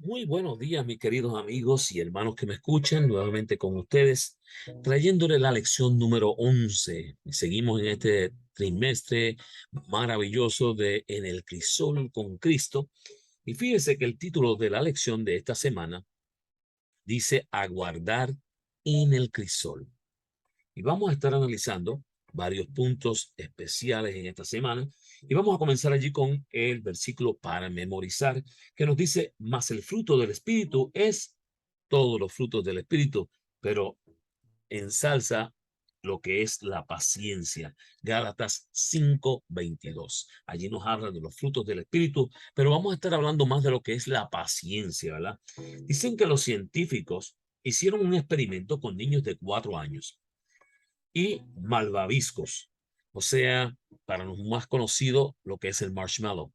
Muy buenos días, mis queridos amigos y hermanos que me escuchan, nuevamente con ustedes, trayéndole la lección número 11. Y seguimos en este trimestre maravilloso de En el Crisol con Cristo. Y fíjese que el título de la lección de esta semana dice Aguardar en el Crisol. Y vamos a estar analizando varios puntos especiales en esta semana. Y vamos a comenzar allí con el versículo para memorizar, que nos dice, más el fruto del Espíritu es todos los frutos del Espíritu, pero ensalza lo que es la paciencia. Gálatas 5:22. Allí nos habla de los frutos del Espíritu, pero vamos a estar hablando más de lo que es la paciencia, ¿verdad? Dicen que los científicos hicieron un experimento con niños de 4 años y malvaviscos, o sea, para los más conocidos, lo que es el marshmallow.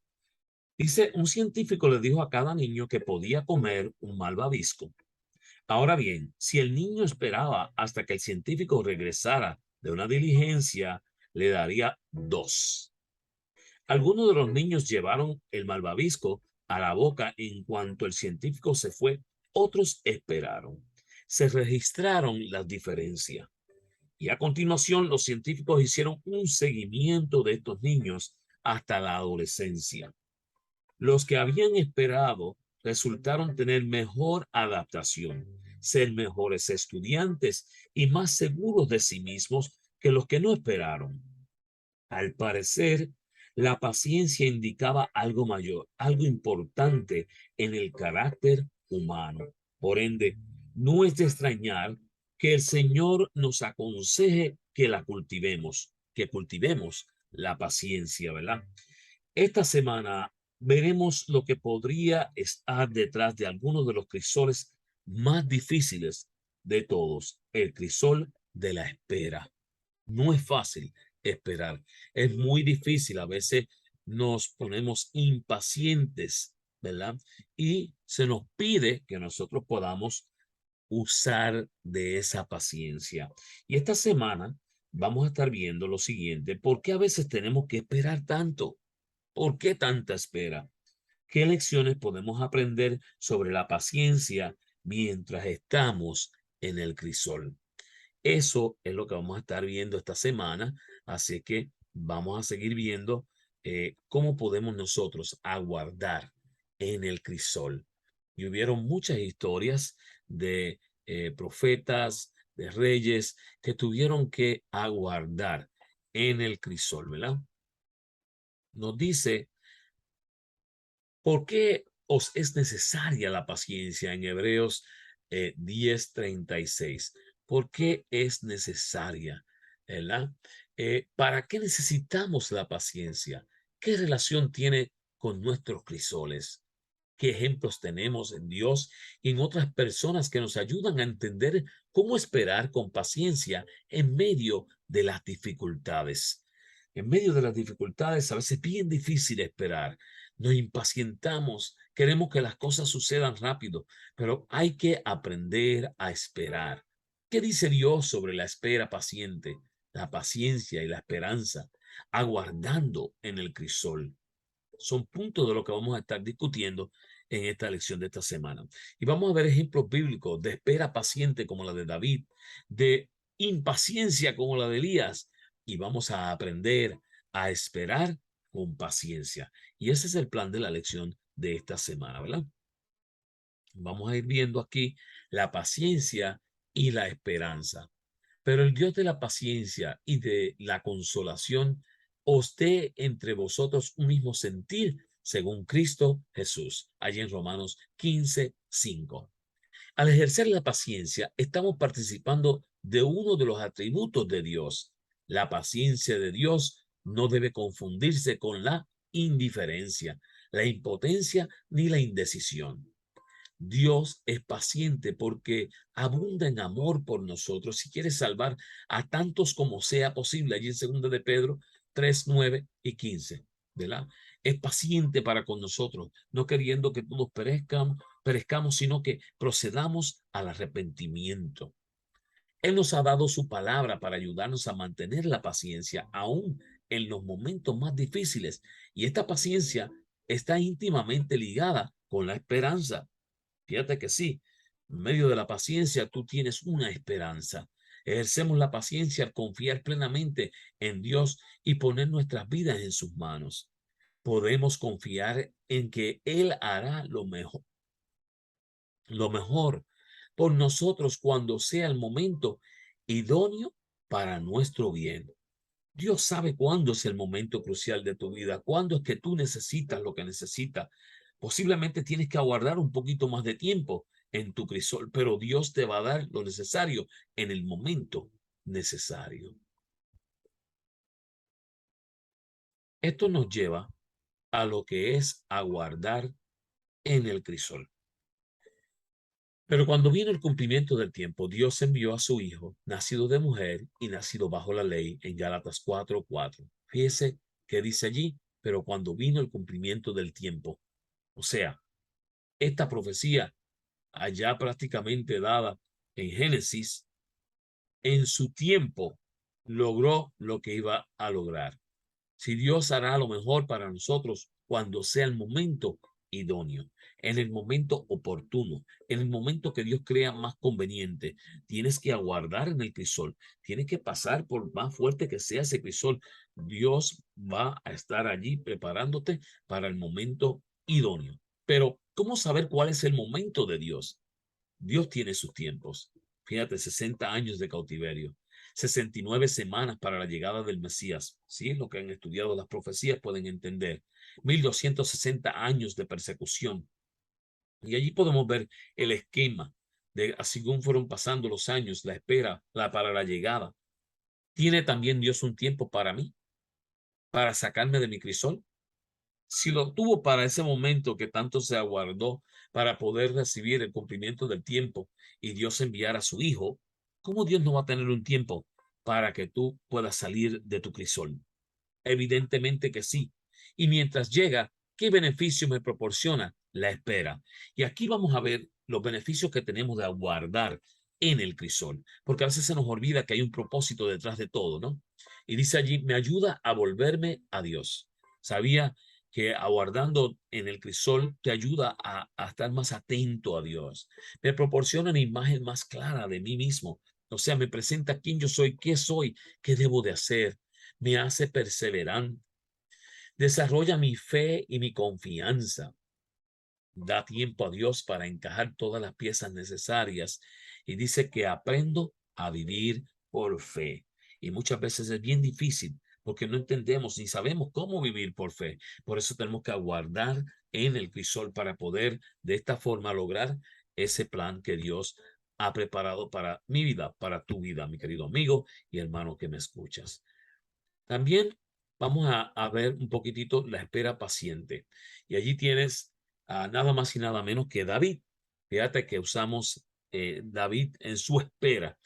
Dice, un científico le dijo a cada niño que podía comer un malvavisco. Ahora bien, si el niño esperaba hasta que el científico regresara de una diligencia, le daría dos. Algunos de los niños llevaron el malvavisco a la boca en cuanto el científico se fue, otros esperaron. Se registraron las diferencias. Y a continuación, los científicos hicieron un seguimiento de estos niños hasta la adolescencia. Los que habían esperado resultaron tener mejor adaptación, ser mejores estudiantes y más seguros de sí mismos que los que no esperaron. Al parecer, la paciencia indicaba algo mayor, algo importante en el carácter humano. Por ende, no es de extrañar que el Señor nos aconseje que la cultivemos, que cultivemos la paciencia, ¿verdad? Esta semana veremos lo que podría estar detrás de algunos de los crisoles más difíciles de todos, el crisol de la espera. No es fácil esperar, es muy difícil, a veces nos ponemos impacientes, ¿verdad? Y se nos pide que nosotros podamos usar de esa paciencia. Y esta semana vamos a estar viendo lo siguiente, ¿por qué a veces tenemos que esperar tanto? ¿Por qué tanta espera? ¿Qué lecciones podemos aprender sobre la paciencia mientras estamos en el crisol? Eso es lo que vamos a estar viendo esta semana, así que vamos a seguir viendo cómo podemos nosotros aguardar en el crisol. Y hubieron muchas historias de profetas, de reyes que tuvieron que aguardar en el crisol, ¿verdad? Nos dice, ¿por qué os es necesaria la paciencia? En Hebreos 10:36. ¿Por qué es necesaria? ¿Verdad? ¿Para qué necesitamos la paciencia? ¿Qué relación tiene con nuestros crisoles? ¿Qué ejemplos tenemos en Dios y en otras personas que nos ayudan a entender cómo esperar con paciencia en medio de las dificultades? En medio de las dificultades, a veces es bien difícil esperar. Nos impacientamos, queremos que las cosas sucedan rápido, pero hay que aprender a esperar. ¿Qué dice Dios sobre la espera paciente, la paciencia y la esperanza, aguardando en el crisol? Son puntos de lo que vamos a estar discutiendo en esta lección de esta semana. Y vamos a ver ejemplos bíblicos de espera paciente como la de David, de impaciencia como la de Elías, y vamos a aprender a esperar con paciencia. Y ese es el plan de la lección de esta semana, ¿verdad? Vamos a ir viendo aquí la paciencia y la esperanza. Pero el Dios de la paciencia y de la consolación os dé entre vosotros un mismo sentir según Cristo Jesús. Allí en Romanos 15:5. Al ejercer la paciencia, estamos participando de uno de los atributos de Dios. La paciencia de Dios no debe confundirse con la indiferencia, la impotencia ni la indecisión. Dios es paciente porque abunda en amor por nosotros y quiere salvar a tantos como sea posible. Allí en 2 de Pedro 3:9 y 15, ¿verdad? Es paciente para con nosotros, no queriendo que todos perezcamos, sino que procedamos al arrepentimiento. Él nos ha dado su palabra para ayudarnos a mantener la paciencia aún en los momentos más difíciles. Y esta paciencia está íntimamente ligada con la esperanza. Fíjate que sí, en medio de la paciencia tú tienes una esperanza. Ejercemos la paciencia al confiar plenamente en Dios y poner nuestras vidas en sus manos. Podemos confiar en que Él hará lo mejor por nosotros cuando sea el momento idóneo para nuestro bien. Dios sabe cuándo es el momento crucial de tu vida, cuándo es que tú necesitas lo que necesitas. Posiblemente tienes que aguardar un poquito más de tiempo en tu crisol, pero Dios te va a dar lo necesario en el momento necesario. Esto nos lleva a lo que es aguardar en el crisol. Pero cuando vino el cumplimiento del tiempo, Dios envió a su Hijo, nacido de mujer y nacido bajo la ley, en Gálatas 4:4. Fíjese que dice allí, pero cuando vino el cumplimiento del tiempo, o sea, esta profecía allá prácticamente dada en Génesis, en su tiempo logró lo que iba a lograr. Si Dios hará lo mejor para nosotros cuando sea el momento idóneo, en el momento oportuno, en el momento que Dios crea más conveniente. Tienes que aguardar en el crisol, tienes que pasar por más fuerte que sea ese crisol. Dios va a estar allí preparándote para el momento idóneo. Pero, ¿cómo saber cuál es el momento de Dios? Dios tiene sus tiempos. Fíjate, 60 años de cautiverio, 69 semanas para la llegada del Mesías. Sí, lo que han estudiado las profecías pueden entender. 1260 años de persecución. Y allí podemos ver el esquema de así como fueron pasando los años, la espera para la llegada. ¿Tiene también Dios un tiempo para mí? ¿Para sacarme de mi crisol? Si lo tuvo para ese momento que tanto se aguardó para poder recibir el cumplimiento del tiempo y Dios enviar a su Hijo, ¿cómo Dios no va a tener un tiempo para que tú puedas salir de tu crisol? Evidentemente que sí. Y mientras llega, ¿qué beneficio me proporciona? La espera. Y aquí vamos a ver los beneficios que tenemos de aguardar en el crisol, porque a veces se nos olvida que hay un propósito detrás de todo, ¿no? Y dice allí, me ayuda a volverme a Dios. Sabía que aguardando en el crisol te ayuda a estar más atento a Dios. Me proporciona una imagen más clara de mí mismo. O sea, me presenta quién yo soy, qué debo de hacer. Me hace perseverante. Desarrolla mi fe y mi confianza. Da tiempo a Dios para encajar todas las piezas necesarias. Y dice que aprendo a vivir por fe. Y muchas veces es bien difícil porque no entendemos ni sabemos cómo vivir por fe. Por eso tenemos que aguardar en el crisol para poder de esta forma lograr ese plan que Dios ha preparado para mi vida, para tu vida, mi querido amigo y hermano que me escuchas. También vamos a ver un poquitito la espera paciente. Y allí tienes a nada más y nada menos que David. Fíjate que usamos David en su espera.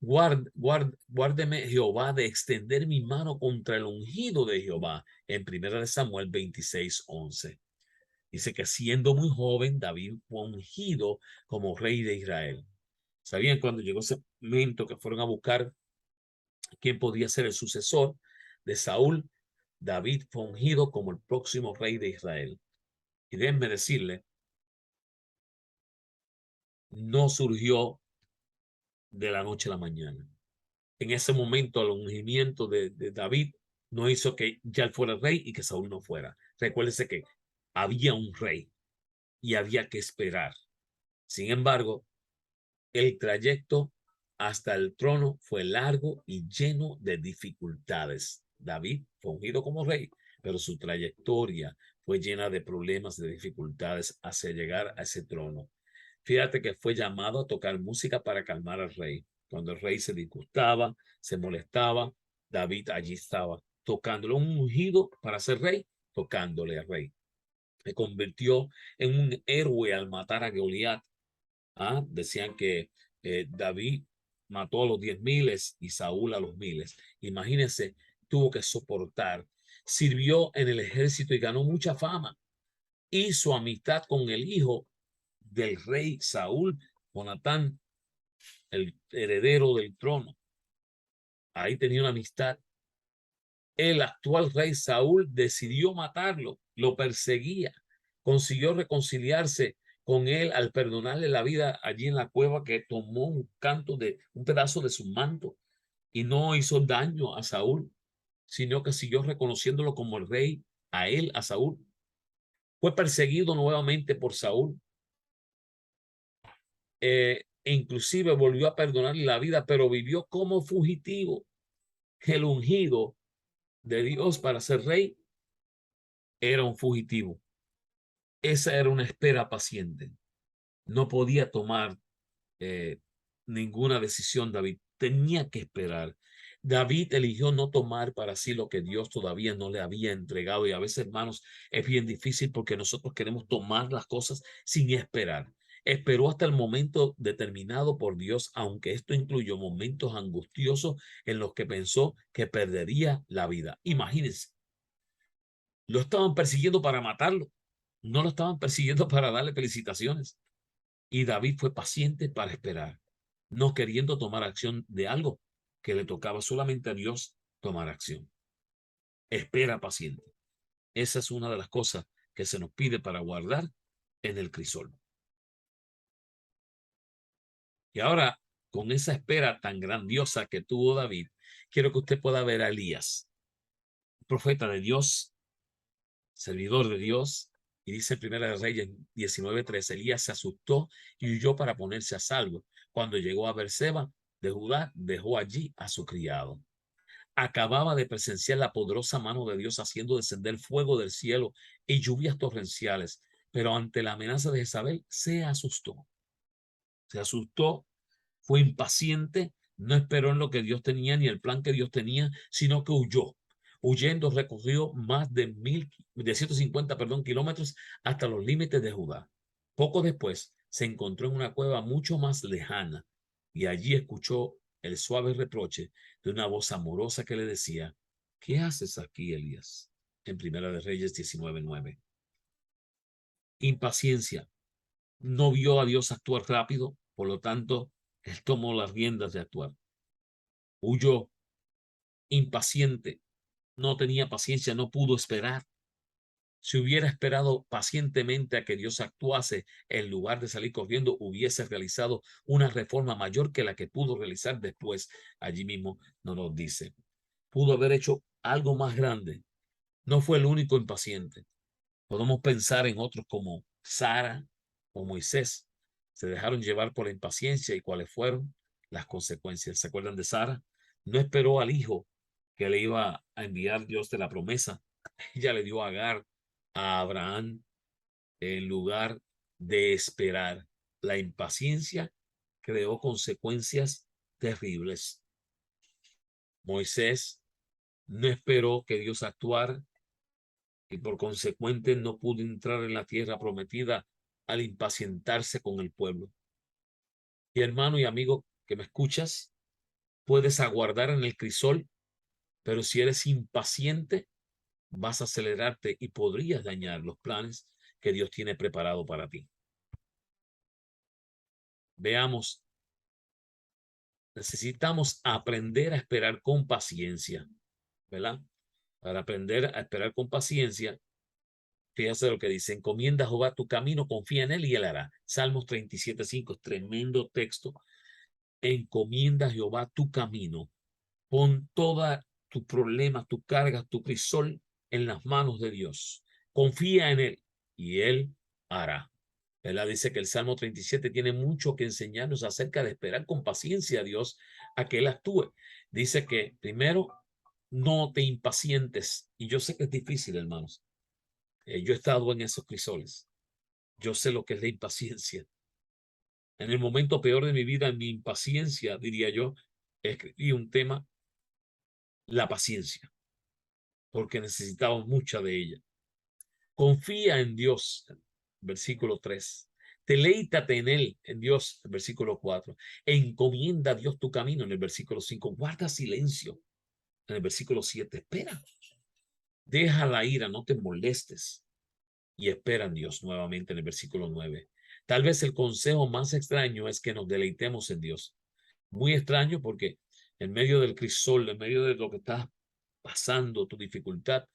Guárdeme Jehová de extender mi mano contra el ungido de Jehová. En 1 Samuel 26:11. Dice que siendo muy joven, David fue ungido como rey de Israel. ¿Sabían cuando llegó ese momento que fueron a buscar quién podía ser el sucesor de Saúl? David fue ungido como el próximo rey de Israel. Y déjenme decirle, no surgió de la noche a la mañana. En ese momento, el ungimiento de David no hizo que ya él fuera rey y que Saúl no fuera. Recuérdese que había un rey y había que esperar. Sin embargo, el trayecto hasta el trono fue largo y lleno de dificultades. David fue ungido como rey, pero su trayectoria fue llena de problemas, de dificultades hacia llegar a ese trono. Fíjate que fue llamado a tocar música para calmar al rey. Cuando el rey se disgustaba, se molestaba, David allí estaba tocándole, un ungido para ser rey, tocándole al rey. Se convirtió en un héroe al matar a Goliat. Decían que David mató a los 10,000 y Saúl a los 1,000. Imagínense, tuvo que soportar. Sirvió en el ejército y ganó mucha fama. Hizo amistad con el hijo del rey Saúl, Jonatán, el heredero del trono. Ahí tenía una amistad. El actual rey Saúl decidió matarlo, lo perseguía, consiguió reconciliarse con él al perdonarle la vida allí en la cueva, que tomó un pedazo de su manto y no hizo daño a Saúl, sino que siguió reconociéndolo como el rey, a él, a Saúl. Fue perseguido nuevamente por Saúl, e inclusive volvió a perdonarle la vida, pero vivió como fugitivo. El ungido de Dios para ser rey era un fugitivo. Esa era una espera paciente. No podía tomar eh, ninguna decisión. David tenía que esperar. David eligió no tomar para sí lo que Dios todavía no le había entregado. Y a veces, hermanos, es bien difícil porque nosotros queremos tomar las cosas sin esperar. Esperó hasta el momento determinado por Dios, aunque esto incluyó momentos angustiosos en los que pensó que perdería la vida. Imagínense, lo estaban persiguiendo para matarlo, no lo estaban persiguiendo para darle felicitaciones. Y David fue paciente para esperar, no queriendo tomar acción de algo que le tocaba solamente a Dios tomar acción. Espera paciente. Esa es una de las cosas que se nos pide para guardar en el crisol. Y ahora, con esa espera tan grandiosa que tuvo David, quiero que usted pueda ver a Elías, profeta de Dios, servidor de Dios. Y dice en Primera de Reyes 19:3, Elías se asustó y huyó para ponerse a salvo. Cuando llegó a Beerseba de Judá, dejó allí a su criado. Acababa de presenciar la poderosa mano de Dios haciendo descender fuego del cielo y lluvias torrenciales, pero ante la amenaza de Jezabel se asustó. Se asustó, fue impaciente, no esperó en lo que Dios tenía ni el plan que Dios tenía, sino que huyó. Huyendo recorrió más de 150 kilómetros hasta los límites de Judá. Poco después se encontró en una cueva mucho más lejana y allí escuchó el suave reproche de una voz amorosa que le decía: ¿qué haces aquí, Elías? En Primera de Reyes 19:9. Impaciencia. No vio a Dios actuar rápido, por lo tanto, él tomó las riendas de actuar. Huyó, impaciente, no tenía paciencia, no pudo esperar. Si hubiera esperado pacientemente a que Dios actuase, en lugar de salir corriendo, hubiese realizado una reforma mayor que la que pudo realizar después. Allí mismo nos lo dice. Pudo haber hecho algo más grande. No fue el único impaciente. Podemos pensar en otros como Sara o Moisés. Se dejaron llevar por la impaciencia, y cuáles fueron las consecuencias. ¿Se acuerdan de Sara? No esperó al hijo que le iba a enviar Dios de la promesa. Ella le dio a Agar a Abraham en lugar de esperar. La impaciencia creó consecuencias terribles. Moisés no esperó que Dios actuara y por consecuente no pudo entrar en la tierra prometida al impacientarse con el pueblo. Y hermano y amigo que me escuchas, puedes aguardar en el crisol, pero si eres impaciente, vas a acelerarte y podrías dañar los planes que Dios tiene preparado para ti. Veamos, necesitamos aprender a esperar con paciencia, ¿verdad? Para aprender a esperar con paciencia, fíjate lo que dice: encomienda a Jehová tu camino, confía en él y él hará. Salmos 37:5, tremendo texto. Encomienda a Jehová tu camino, pon toda tu problema, tu carga, tu crisol en las manos de Dios. Confía en él y él hará. ¿Verdad? Dice que el Salmo 37 tiene mucho que enseñarnos acerca de esperar con paciencia a Dios a que él actúe. Dice que primero, no te impacientes. Y yo sé que es difícil, hermanos. Yo he estado en esos crisoles. Yo sé lo que es la impaciencia. En el momento peor de mi vida, en mi impaciencia, diría yo, escribí un tema: la paciencia, porque necesitaba mucha de ella. Confía en Dios, versículo 3. Deleítate en él, en Dios, versículo 4. Encomienda a Dios tu camino, en el versículo 5. Guarda silencio, en el versículo 7. Espera. Deja la ira, no te molestes. Y espera en Dios, nuevamente, en el versículo 9. Tal vez el consejo más extraño es que nos deleitemos en Dios. Muy extraño, porque en medio del crisol, en medio de lo que estás pasando, tu dificultad,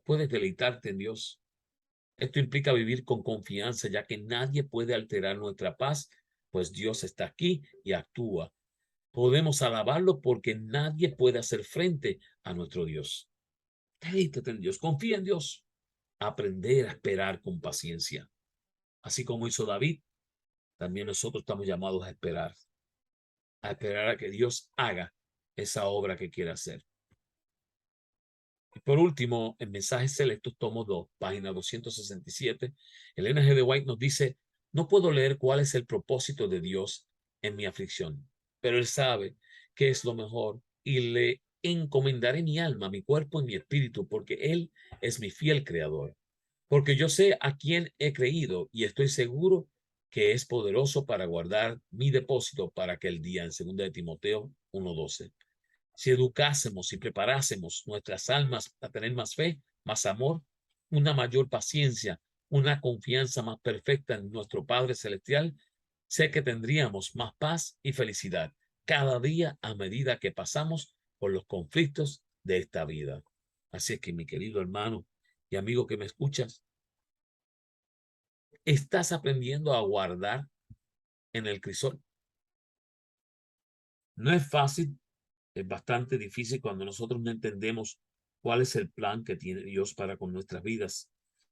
puedes deleitarte en Dios. Esto implica vivir con confianza, ya que nadie puede alterar nuestra paz, pues Dios está aquí y actúa. Podemos alabarlo porque nadie puede hacer frente a nuestro Dios. Deleítate en Dios, confía en Dios. Aprender a esperar con paciencia. Así como hizo David, también nosotros estamos llamados a esperar a que Dios haga esa obra que quiere hacer. Y por último, en Mensajes Selectos, tomo 2, página 267, Elena G. de White nos dice: no puedo leer cuál es el propósito de Dios en mi aflicción, pero Él sabe qué es lo mejor y le encomendaré mi alma, mi cuerpo y mi espíritu, porque Él es mi fiel creador. Porque yo sé a quién he creído y estoy seguro que es poderoso para guardar mi depósito para aquel día, en 2 de Timoteo 1:12. Si educásemos y preparásemos nuestras almas a tener más fe, más amor, una mayor paciencia, una confianza más perfecta en nuestro Padre Celestial, sé que tendríamos más paz y felicidad cada día a medida que pasamos por los conflictos de esta vida. Así es que, mi querido hermano y amigo que me escuchas, ¿estás aprendiendo a guardar en el crisol? No es fácil. Es bastante difícil cuando nosotros no entendemos cuál es el plan que tiene Dios para con nuestras vidas.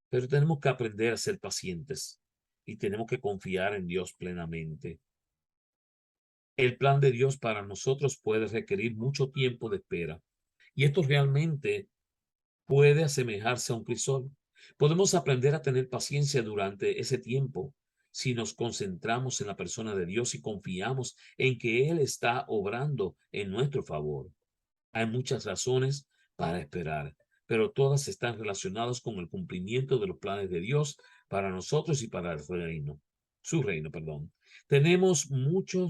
Pero tenemos que aprender a ser pacientes y tenemos que confiar en Dios plenamente. El plan de Dios para nosotros puede requerir mucho tiempo de espera. Y esto realmente puede asemejarse a un crisol. Podemos aprender a tener paciencia durante ese tiempo si nos concentramos en la persona de Dios y confiamos en que Él está obrando en nuestro favor. Hay muchas razones para esperar, pero todas están relacionadas con el cumplimiento de los planes de Dios para nosotros y para el reino, su reino, perdón. Tenemos mucho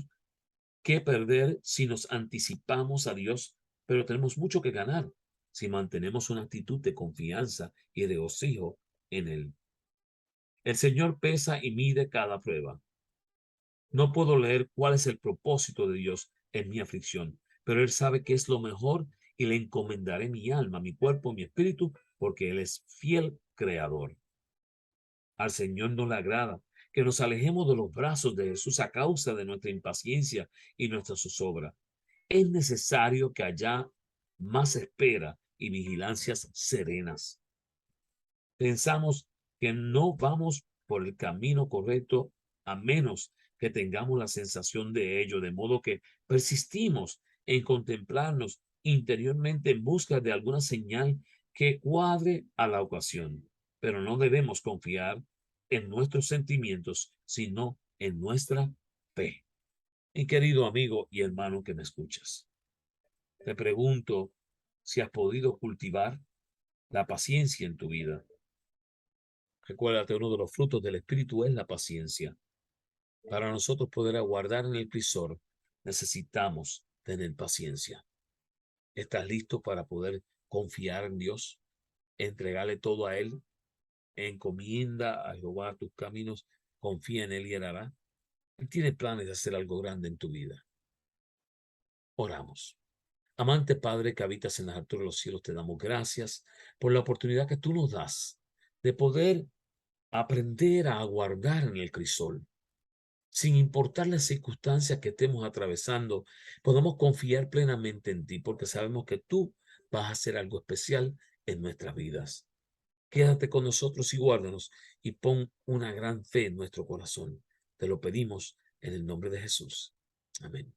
que perder si nos anticipamos a Dios, pero tenemos mucho que ganar si mantenemos una actitud de confianza y regocijo en Él. El Señor pesa y mide cada prueba. No puedo leer cuál es el propósito de Dios en mi aflicción, pero Él sabe que es lo mejor y le encomendaré mi alma, mi cuerpo, mi espíritu, porque Él es fiel creador. Al Señor no le agrada que nos alejemos de los brazos de Jesús a causa de nuestra impaciencia y nuestra zozobra. Es necesario que haya más espera y vigilancias serenas. Pensamos que no vamos por el camino correcto a menos que tengamos la sensación de ello, de modo que persistimos en contemplarnos interiormente en busca de alguna señal que cuadre a la ocasión. Pero no debemos confiar en nuestros sentimientos, sino en nuestra fe. Mi querido amigo y hermano que me escuchas, te pregunto si has podido cultivar la paciencia en tu vida. Recuérdate, uno de los frutos del Espíritu es la paciencia. Para nosotros poder aguardar en el crisol, necesitamos tener paciencia. ¿Estás listo para poder confiar en Dios? Entregarle todo a Él. Encomienda a Jehová tus caminos. Confía en Él y Él hará. Él tiene planes de hacer algo grande en tu vida. Oramos. Amante Padre que habitas en las alturas de los cielos, te damos gracias por la oportunidad que tú nos das de poder aprender a aguardar en el crisol. Sin importar las circunstancias que estemos atravesando, podemos confiar plenamente en ti porque sabemos que tú vas a hacer algo especial en nuestras vidas. Quédate con nosotros y guárdanos y pon una gran fe en nuestro corazón. Te lo pedimos en el nombre de Jesús. Amén.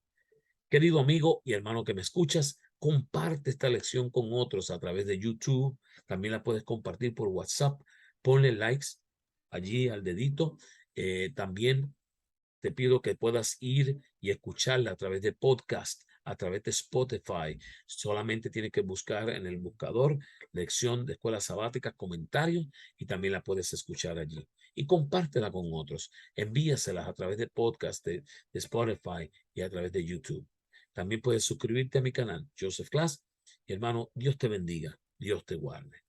Querido amigo y hermano que me escuchas, comparte esta lección con otros a través de YouTube. También la puedes compartir por WhatsApp. Ponle likes allí al dedito. También te pido que puedas ir y escucharla a través de podcast, a través de Spotify. Solamente tienes que buscar en el buscador lección de escuela sabática, comentarios, y también la puedes escuchar allí. Y compártela con otros. Envíaselas a través de podcast, de Spotify y a través de YouTube. También puedes suscribirte a mi canal, Joseph Class. Y hermano, Dios te bendiga. Dios te guarde.